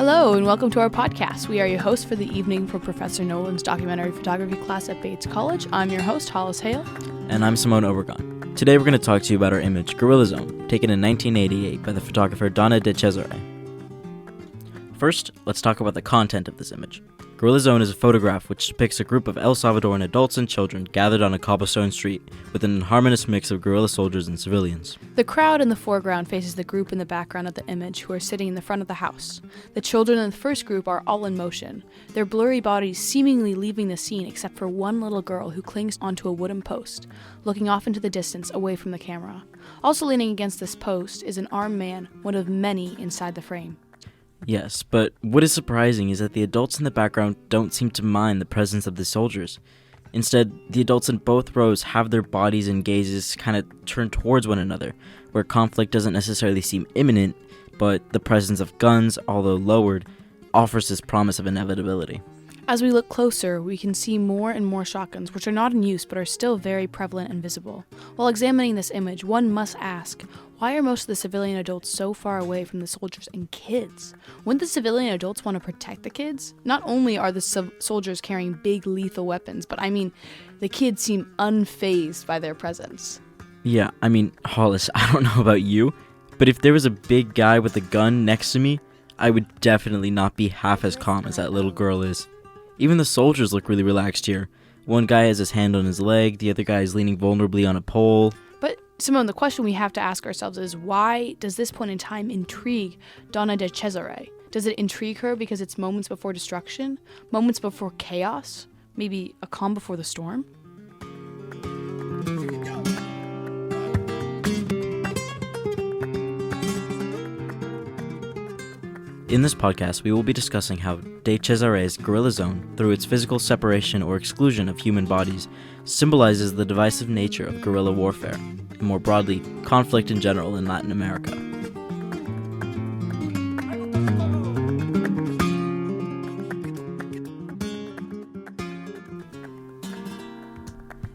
Hello and welcome to our podcast. We are your hosts for the evening for Professor Nolan's documentary photography class at Bates College. I'm your host, Hollis Hale. And I'm Simone Obregon. Today we're going to talk to you about our image, Guerrilla Zone, taken in 1988 by the photographer Donna DeCesare. First, let's talk about the content of this image. Guerrilla Zone is a photograph which depicts a group of El Salvadoran adults and children gathered on a cobblestone street with an inharmonious mix of guerrilla soldiers and civilians. The crowd in the foreground faces the group in the background of the image who are sitting in the front of the house. The children in the first group are all in motion, their blurry bodies seemingly leaving the scene except for one little girl who clings onto a wooden post, looking off into the distance away from the camera. Also leaning against this post is an armed man, one of many inside the frame. Yes, but what is surprising is that the adults in the background don't seem to mind the presence of the soldiers. Instead, the adults in both rows have their bodies and gazes kind of turned towards one another, where conflict doesn't necessarily seem imminent, but the presence of guns, although lowered, offers this promise of inevitability. As we look closer, we can see more and more shotguns, which are not in use but are still very prevalent and visible. While examining this image, one must ask, why are most of the civilian adults so far away from the soldiers and kids? Wouldn't the civilian adults want to protect the kids? Not only are the soldiers carrying big lethal weapons, but the kids seem unfazed by their presence. Yeah, Hollis, I don't know about you, but if there was a big guy with a gun next to me, I would definitely not be half as calm as that little girl is. Even the soldiers look really relaxed here. One guy has his hand on his leg, the other guy is leaning vulnerably on a pole. But, Simone, the question we have to ask ourselves is, why does this point in time intrigue Donna DeCesare? Does it intrigue her because it's moments before destruction? Moments before chaos? Maybe a calm before the storm? In this podcast, we will be discussing how DeCesare's Guerrilla Zone, through its physical separation or exclusion of human bodies, symbolizes the divisive nature of guerrilla warfare, and more broadly, conflict in general in Latin America.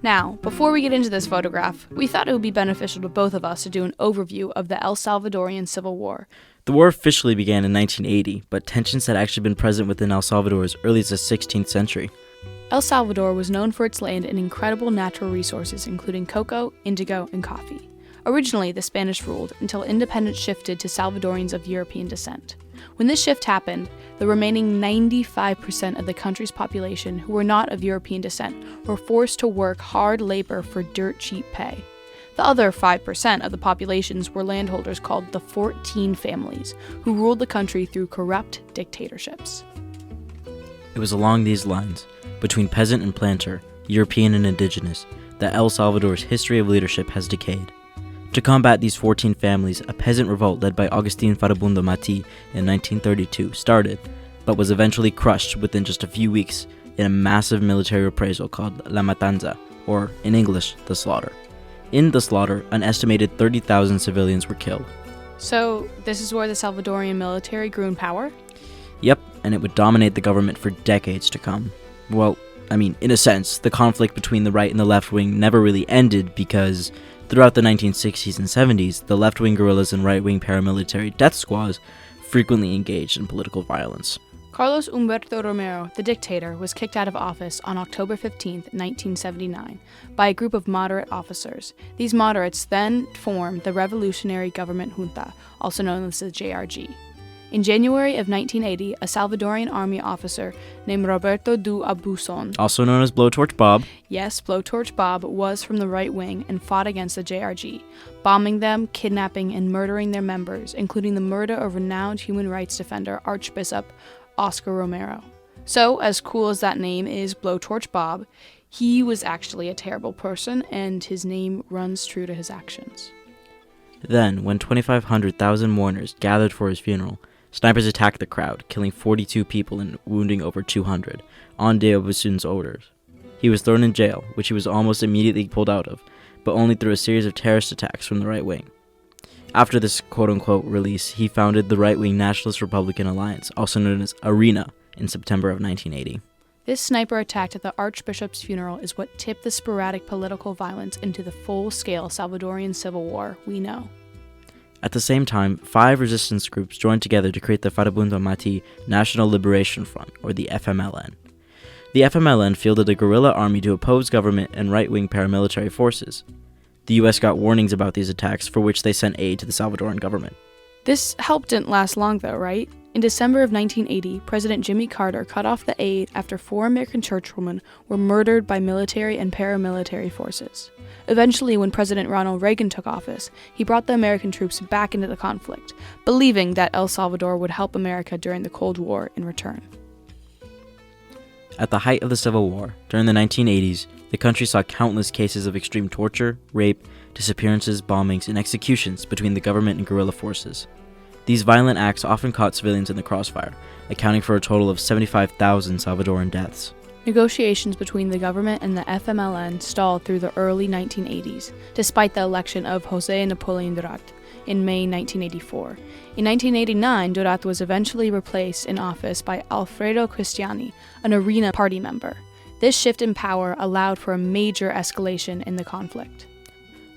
Now, before we get into this photograph, we thought it would be beneficial to both of us to do an overview of the El Salvadorian Civil War. The war officially began in 1980, but tensions had actually been present within El Salvador as early as the 16th century. El Salvador was known for its land and incredible natural resources, including cocoa, indigo, and coffee. Originally, the Spanish ruled until independence shifted to Salvadorians of European descent. When this shift happened, the remaining 95% of the country's population who were not of European descent were forced to work hard labor for dirt cheap pay. The other 5% of the populations were landholders called the 14 families, who ruled the country through corrupt dictatorships. It was along these lines, between peasant and planter, European and indigenous, that El Salvador's history of leadership has decayed. To combat these 14 families, a peasant revolt led by Agustin Farabundo Mati in 1932 started, but was eventually crushed within just a few weeks in a massive military reprisal called La Matanza, or in English, the slaughter. In the slaughter, an estimated 30,000 civilians were killed. So, this is where the Salvadorian military grew in power? Yep, and it would dominate the government for decades to come. Well, in a sense, the conflict between the right and the left wing never really ended because throughout the 1960s and 70s, the left-wing guerrillas and right-wing paramilitary death squads frequently engaged in political violence. Carlos Humberto Romero, the dictator, was kicked out of office on October 15, 1979, by a group of moderate officers. These moderates then formed the Revolutionary Government Junta, also known as the JRG. In January of 1980, a Salvadorian army officer named Roberto do Abuson, also known as Blowtorch Bob, yes, Blowtorch Bob, was from the right wing and fought against the JRG, bombing them, kidnapping, and murdering their members, including the murder of renowned human rights defender Archbishop Oscar Romero. So, as cool as that name is, Blowtorch Bob, he was actually a terrible person, and his name runs true to his actions. Then, when 2,500,000 mourners gathered for his funeral, snipers attacked the crowd, killing 42 people and wounding over 200, on de Abuson's orders. He was thrown in jail, which he was almost immediately pulled out of, but only through a series of terrorist attacks from the right wing. After this quote-unquote release, he founded the right-wing Nationalist Republican Alliance, also known as ARENA, in September of 1980. This sniper attack at the Archbishop's funeral is what tipped the sporadic political violence into the full-scale Salvadorian Civil War we know. At the same time, 5 resistance groups joined together to create the Farabundo Mati National Liberation Front, or the FMLN. The FMLN fielded a guerrilla army to oppose government and right-wing paramilitary forces. The U.S. got warnings about these attacks, for which they sent aid to the Salvadoran government. This help didn't last long though, right? In December of 1980, President Jimmy Carter cut off the aid after 4 American churchwomen were murdered by military and paramilitary forces. Eventually, when President Ronald Reagan took office, he brought the American troops back into the conflict, believing that El Salvador would help America during the Cold War in return. At the height of the Civil War, during the 1980s, the country saw countless cases of extreme torture, rape, disappearances, bombings, and executions between the government and guerrilla forces. These violent acts often caught civilians in the crossfire, accounting for a total of 75,000 Salvadoran deaths. Negotiations between the government and the FMLN stalled through the early 1980s, despite the election of José Napoleon Durat in May 1984. In 1989, Durat was eventually replaced in office by Alfredo Cristiani, an Arena Party member. This shift in power allowed for a major escalation in the conflict.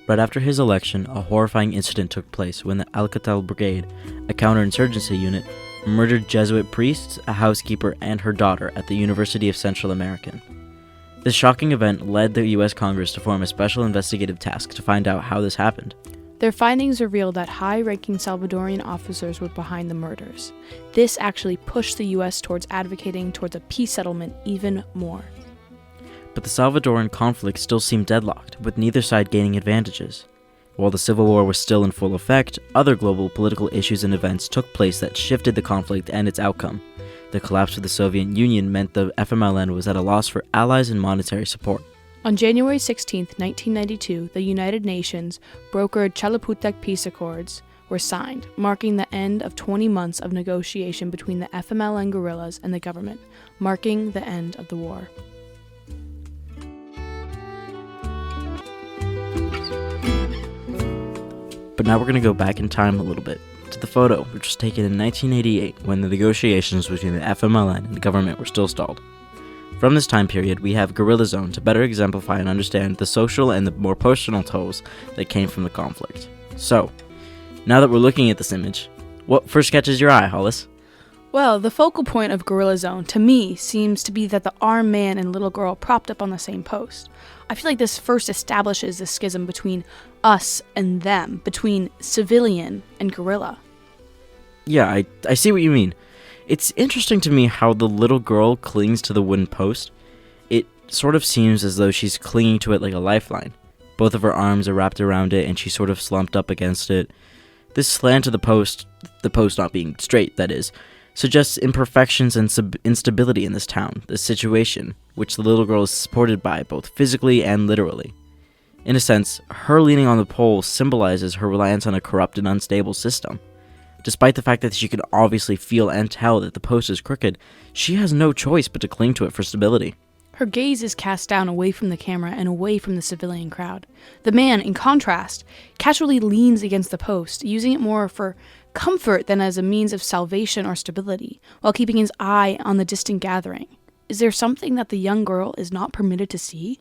Right after his election, a horrifying incident took place when the Alcatel Brigade, a counterinsurgency unit, murdered Jesuit priests, a housekeeper, and her daughter at the University of Central America. This shocking event led the U.S. Congress to form a special investigative task to find out how this happened. Their findings revealed that high-ranking Salvadorian officers were behind the murders. This actually pushed the U.S. towards advocating towards a peace settlement even more. But the Salvadoran conflict still seemed deadlocked, with neither side gaining advantages. While the Civil War was still in full effect, other global political issues and events took place that shifted the conflict and its outcome. The collapse of the Soviet Union meant the FMLN was at a loss for allies and monetary support. On January 16, 1992, the United Nations brokered Chapultepec peace accords were signed, marking the end of 20 months of negotiation between the FMLN guerrillas and the government, marking the end of the war. But now we're going to go back in time a little bit, to the photo, which was taken in 1988 when the negotiations between the FMLN and the government were still stalled. From this time period, we have Guerilla Zone to better exemplify and understand the social and the more personal tolls that came from the conflict. So, now that we're looking at this image, what first catches your eye, Hollis? Well, the focal point of Guerilla Zone, to me, seems to be that the armed man and little girl propped up on the same post. I feel like this first establishes the schism between us and them, between civilian and guerrilla. Yeah, I see what you mean. It's interesting to me how the little girl clings to the wooden post. It sort of seems as though she's clinging to it like a lifeline. Both of her arms are wrapped around it and she's sort of slumped up against it. This slant of the post not being straight, that is, suggests imperfections and instability in this town, this situation, which the little girl is supported by both physically and literally. In a sense, her leaning on the pole symbolizes her reliance on a corrupt and unstable system. Despite the fact that she can obviously feel and tell that the post is crooked, she has no choice but to cling to it for stability. Her gaze is cast down away from the camera and away from the civilian crowd. The man, in contrast, casually leans against the post, using it more for comfort than as a means of salvation or stability, while keeping his eye on the distant gathering. Is there something that the young girl is not permitted to see?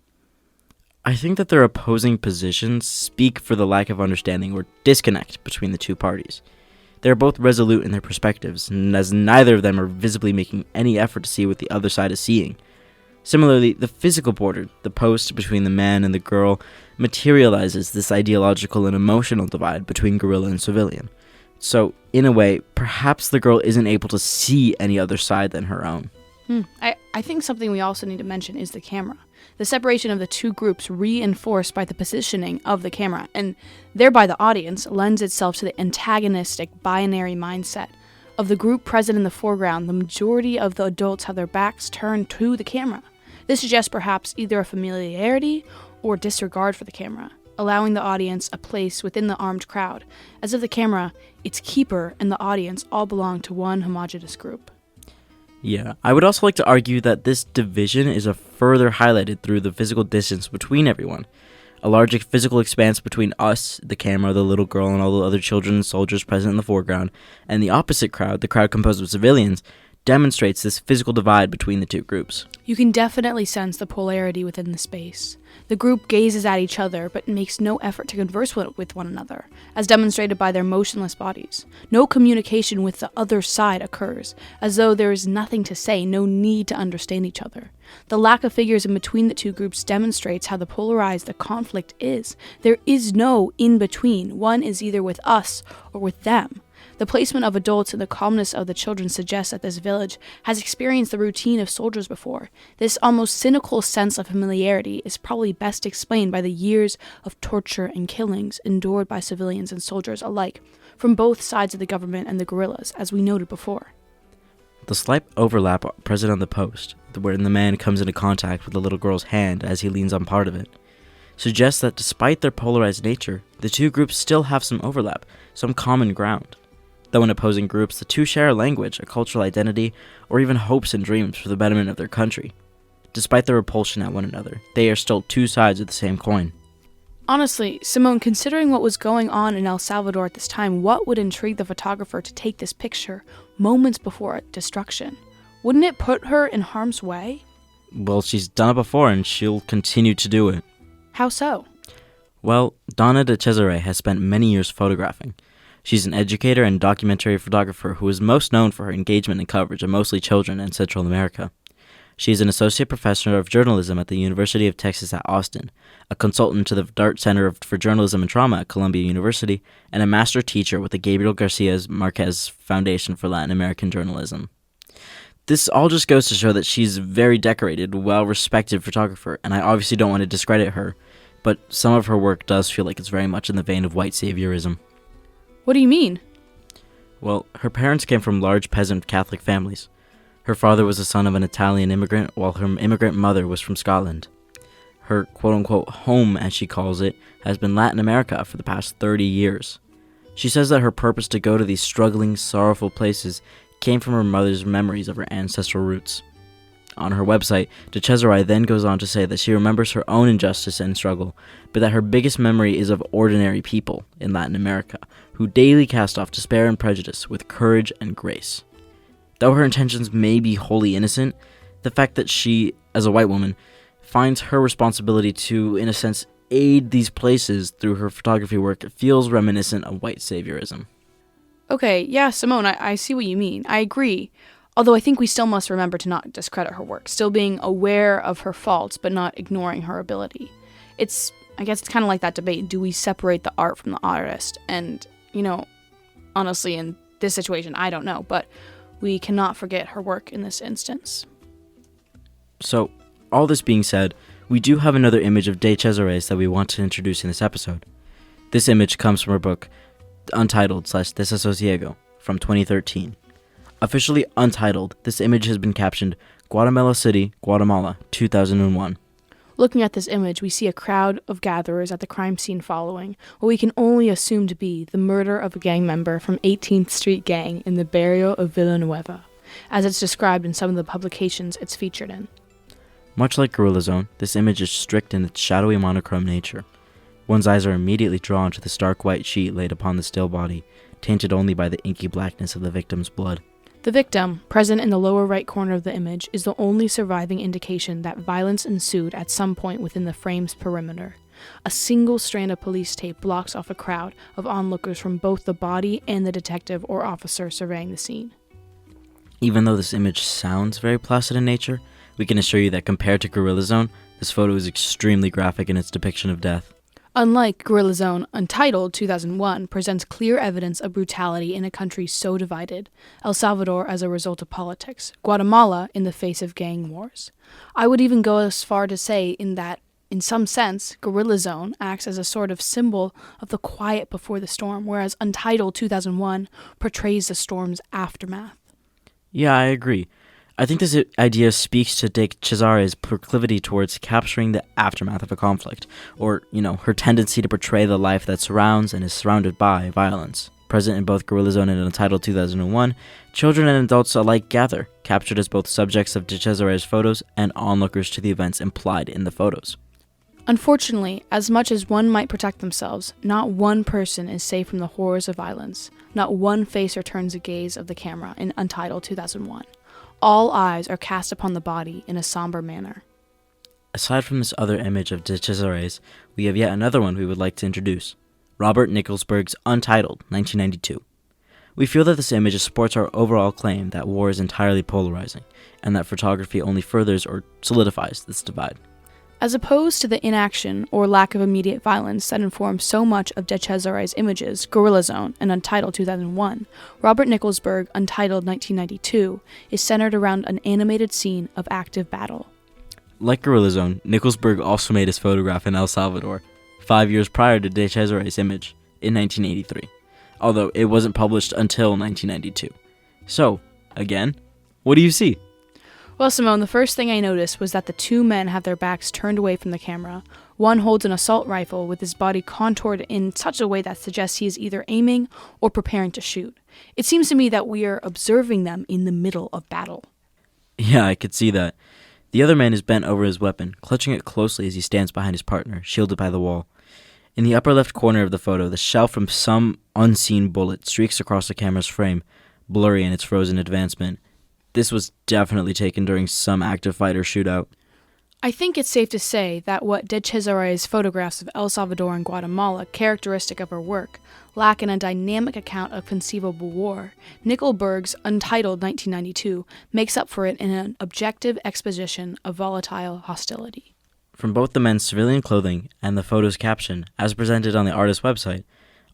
I think that their opposing positions speak for the lack of understanding or disconnect between the two parties. They are both resolute in their perspectives, and as neither of them are visibly making any effort to see what the other side is seeing. Similarly, the physical border, the post between the man and the girl, materializes this ideological and emotional divide between guerrilla and civilian. So, in a way, perhaps the girl isn't able to see any other side than her own. I think something we also need to mention is the camera. The separation of the two groups, reinforced by the positioning of the camera, and thereby the audience, lends itself to the antagonistic binary mindset. Of the group present in the foreground, the majority of the adults have their backs turned to the camera. This suggests perhaps either a familiarity or disregard for the camera, allowing the audience a place within the armed crowd, as if the camera, its keeper, and the audience all belong to one homogeneous group. Yeah, I would also like to argue that this division is further highlighted through the physical distance between everyone. A large physical expanse between us, the camera, the little girl, and all the other children and soldiers present in the foreground, and the opposite crowd, the crowd composed of civilians, demonstrates this physical divide between the two groups. You can definitely sense the polarity within the space. The group gazes at each other but makes no effort to converse with one another, as demonstrated by their motionless bodies. No communication with the other side occurs, as though there is nothing to say, no need to understand each other. The lack of figures in between the two groups demonstrates how polarized the conflict is. There is no in-between. One is either with us or with them. The placement of adults and the calmness of the children suggests that this village has experienced the routine of soldiers before. This almost cynical sense of familiarity is probably best explained by the years of torture and killings endured by civilians and soldiers alike, from both sides of the government and the guerrillas, as we noted before. The slight overlap present on the post, wherein the man comes into contact with the little girl's hand as he leans on part of it, suggests that despite their polarized nature, the two groups still have some overlap, some common ground. Though in opposing groups, the two share a language, a cultural identity, or even hopes and dreams for the betterment of their country. Despite their repulsion at one another, they are still two sides of the same coin. Honestly, Simone, considering what was going on in El Salvador at this time, what would intrigue the photographer to take this picture moments before destruction? Wouldn't it put her in harm's way? Well, she's done it before, and she'll continue to do it. How so? Well, Donna DeCesare has spent many years photographing. She's an educator and documentary photographer who is most known for her engagement and coverage of mostly children in Central America. She is an associate professor of journalism at the University of Texas at Austin, a consultant to the Dart Center for Journalism and Trauma at Columbia University, and a master teacher with the Gabriel Garcia Marquez Foundation for Latin American Journalism. This all just goes to show that she's a very decorated, well-respected photographer, and I obviously don't want to discredit her, but some of her work does feel like it's very much in the vein of white saviorism. What do you mean? Well, her parents came from large peasant Catholic families. Her father was the son of an Italian immigrant, while her immigrant mother was from Scotland. Her quote-unquote home, as she calls it, has been Latin America for the past 30 years. She says that her purpose to go to these struggling, sorrowful places came from her mother's memories of her ancestral roots. On her website, DeCesare then goes on to say that she remembers her own injustice and struggle, but that her biggest memory is of ordinary people in Latin America, who daily cast off despair and prejudice with courage and grace. Though her intentions may be wholly innocent, the fact that she, as a white woman, finds her responsibility to, in a sense, aid these places through her photography work feels reminiscent of white saviorism. Okay, yeah, Simone, I see what you mean. I agree. Although I think we still must remember to not discredit her work, still being aware of her faults, but not ignoring her ability. I guess it's kind of like that debate, do we separate the art from the artist? And, honestly, in this situation, I don't know, but we cannot forget her work in this instance. So, all this being said, we do have another image of DeCesare's that we want to introduce in this episode. This image comes from her book, Untitled / Desasosiego, from 2013. Officially untitled, this image has been captioned, Guatemala City, Guatemala, 2001. Looking at this image, we see a crowd of gatherers at the crime scene following what we can only assume to be the murder of a gang member from 18th Street Gang in the barrio of Villanueva, as it's described in some of the publications it's featured in. Much like Guerrilla Zone, this image is strict in its shadowy monochrome nature. One's eyes are immediately drawn to the stark white sheet laid upon the still body, tainted only by the inky blackness of the victim's blood. The victim, present in the lower right corner of the image, is the only surviving indication that violence ensued at some point within the frame's perimeter. A single strand of police tape blocks off a crowd of onlookers from both the body and the detective or officer surveying the scene. Even though this image sounds very placid in nature, we can assure you that compared to Guerrilla Zone, this photo is extremely graphic in its depiction of death. Unlike Guerrilla Zone, Untitled 2001 presents clear evidence of brutality in a country so divided, El Salvador as a result of politics, Guatemala in the face of gang wars. I would even go as far to say in some sense, Guerrilla Zone acts as a sort of symbol of the quiet before the storm, whereas Untitled 2001 portrays the storm's aftermath. Yeah, I agree. I think this idea speaks to DeCesare's proclivity towards capturing the aftermath of a conflict, or, her tendency to portray the life that surrounds and is surrounded by violence. Present in both Guerrilla Zone and Untitled 2001, children and adults alike gather, captured as both subjects of DeCesare's photos and onlookers to the events implied in the photos. Unfortunately, as much as one might protect themselves, not one person is safe from the horrors of violence. Not one face returns the gaze of the camera in Untitled 2001. all eyes are cast upon the body in a somber manner. Aside from this other image of DeCesare's, we have yet another one we would like to introduce. Robert Nickelson's Untitled, 1992. We feel that this image supports our overall claim that war is entirely polarizing, and that photography only furthers or solidifies this divide. As opposed to the inaction or lack of immediate violence that informs so much of DeCesare's images, Guerrilla Zone and Untitled 2001, Robert Nickelson's Untitled 1992 is centered around an animated scene of active battle. Like Guerrilla Zone, Nickelson also made his photograph in El Salvador, 5 years prior to DeCesare's image, in 1983, although it wasn't published until 1992. So, again, what do you see? Well, Simone, the first thing I noticed was that the two men have their backs turned away from the camera. One holds an assault rifle with his body contoured in such a way that suggests he is either aiming or preparing to shoot. It seems to me that we are observing them in the middle of battle. Yeah, I could see that. The other man is bent over his weapon, clutching it closely as he stands behind his partner, shielded by the wall. In the upper left corner of the photo, the shell from some unseen bullet streaks across the camera's frame, blurry in its frozen advancement. This was definitely taken during some active fight or shootout. I think it's safe to say that what DeCesare's photographs of El Salvador and Guatemala, characteristic of her work, lack in a dynamic account of conceivable war, Nickelson's Untitled 1992 makes up for it in an objective exposition of volatile hostility. From both the men's civilian clothing and the photo's caption, as presented on the artist's website,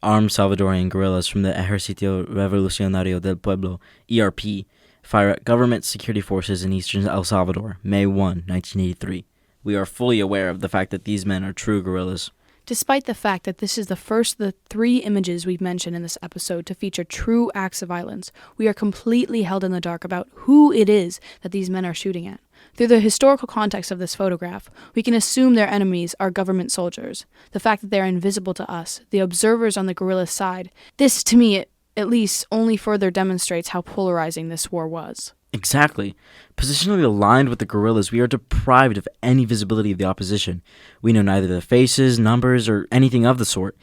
armed Salvadorian guerrillas from the Ejército Revolucionario del Pueblo, ERP, fire at government security forces in eastern El Salvador, May 1, 1983. We are fully aware of the fact that these men are true guerrillas. Despite the fact that this is the first of the 3 images we've mentioned in this episode to feature true acts of violence, we are completely held in the dark about who it is that these men are shooting at. Through the historical context of this photograph, we can assume their enemies are government soldiers. The fact that they are invisible to us, the observers on the guerrilla side, this, to me, at least only further demonstrates how polarizing this war was. Exactly. Positionally aligned with the guerrillas, we are deprived of any visibility of the opposition. We know neither the faces, numbers, or anything of the sort.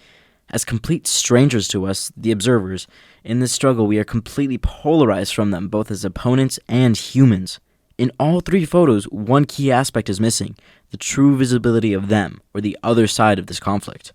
As complete strangers to us, the observers, in this struggle we are completely polarized from them, both as opponents and humans. In all 3 photos, one key aspect is missing: the true visibility of them, or the other side of this conflict.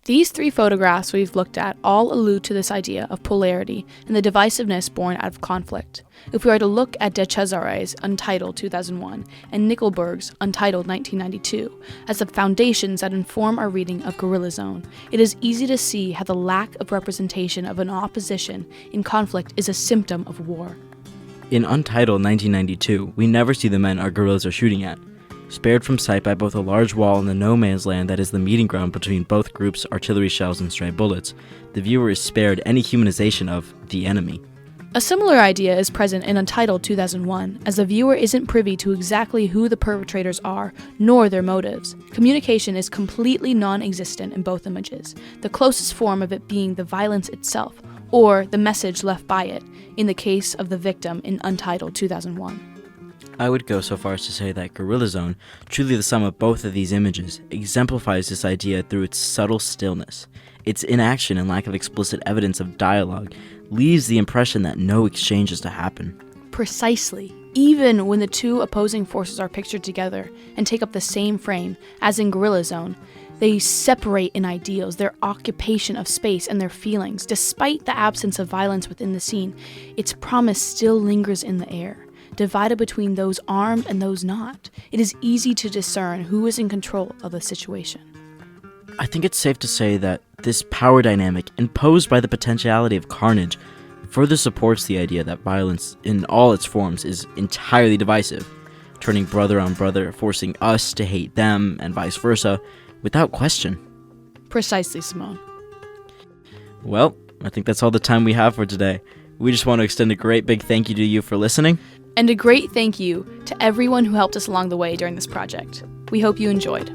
These 3 photographs we've looked at all allude to this idea of polarity and the divisiveness born out of conflict. If we are to look at DeCesare's Untitled 2001 and Nickelson's Untitled 1992 as the foundations that inform our reading of Guerrilla Zone, it is easy to see how the lack of representation of an opposition in conflict is a symptom of war. In Untitled 1992, we never see the men our guerrillas are shooting at. Spared from sight by both a large wall and the no-man's land that is the meeting ground between both groups' artillery shells and stray bullets, the viewer is spared any humanization of the enemy. A similar idea is present in Untitled 2001, as the viewer isn't privy to exactly who the perpetrators are, nor their motives. Communication is completely non-existent in both images, the closest form of it being the violence itself, or the message left by it, in the case of the victim in Untitled 2001. I would go so far as to say that Guerrilla Zone, truly the sum of both of these images, exemplifies this idea through its subtle stillness. Its inaction and lack of explicit evidence of dialogue leaves the impression that no exchange is to happen. Precisely. Even when the 2 opposing forces are pictured together and take up the same frame, as in Guerrilla Zone, they separate in ideals, their occupation of space, and their feelings. Despite the absence of violence within the scene, its promise still lingers in the air. Divided between those armed and those not, it is easy to discern who is in control of the situation. I think it's safe to say that this power dynamic, imposed by the potentiality of carnage, further supports the idea that violence in all its forms is entirely divisive, turning brother on brother, forcing us to hate them, and vice versa, without question. Precisely, Simone. Well, I think that's all the time we have for today. We just want to extend a great big thank you to you for listening. And a great thank you to everyone who helped us along the way during this project. We hope you enjoyed.